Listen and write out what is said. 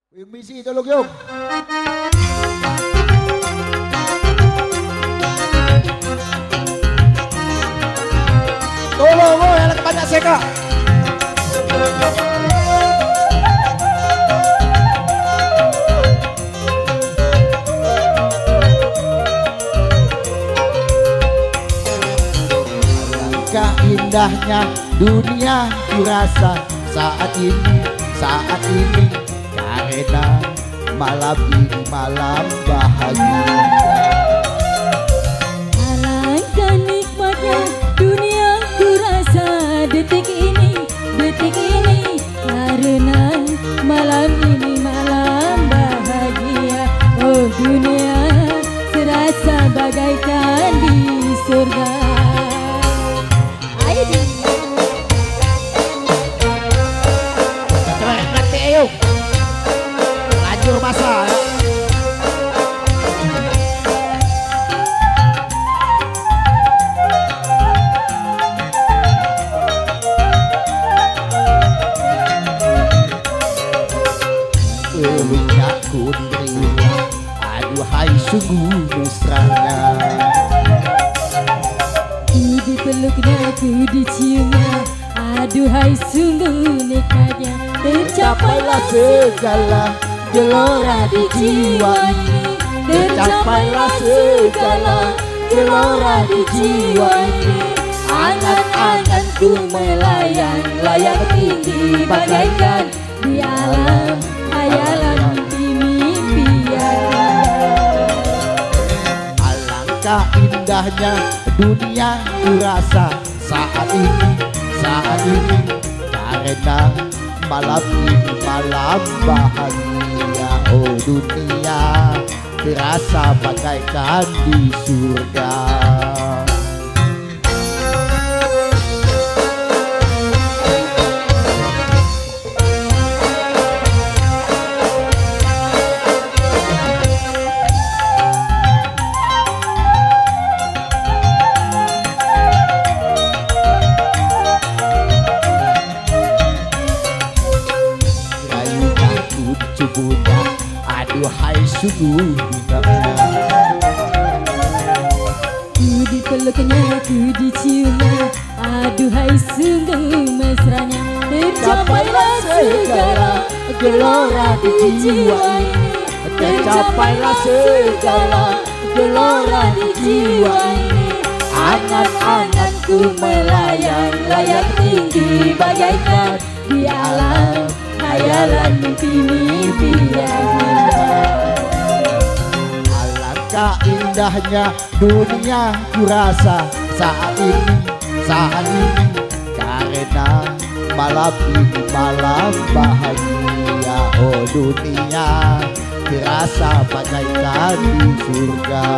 Yung misi tulog yung. Tulong mo, yang banyak seka. Alangkah indahnya dunia kurasa saat ini karena malam ini malam bahagia. Alangkah nikmatnya dunia kurasa detik ini karena malam ini malam bahagia. Oh dunia serasa bagaikan di surga. Ayo di Lajur masa ya. Pelukku diterima, aduhai sungguh mesranya. Ku dipeluknya, ku diciumnya, aduhai sungguh nikmatnya. Tercapailah segala gelora di jiwa ini. Tercapailah segala gelora di jiwa ini. Angan-anganku melayang, layang tinggi bagaikan Di alam hayalan mimpi yang Alangkah indahnya dunia kurasa saat ini karena malam ini malam bahagia. Oh dunia terasa bagaikan di surga. Tubuhnya, aduhai sungguh indahnya. Ku dipeluknya, ku diciumnya, aduhai sungguh mesranya. Tercapailah segala gelora di jiwa ini. Tercapailah segala gelora di jiwa ini. Angan-anganku melayang, layang tinggi bagaikan di alam hayalan mimpi-mimpi yang indah. Alangkah indahnya dunia kurasa saat ini karena malam ini malam bahagia. Oh dunia terasa bagaikan di surga.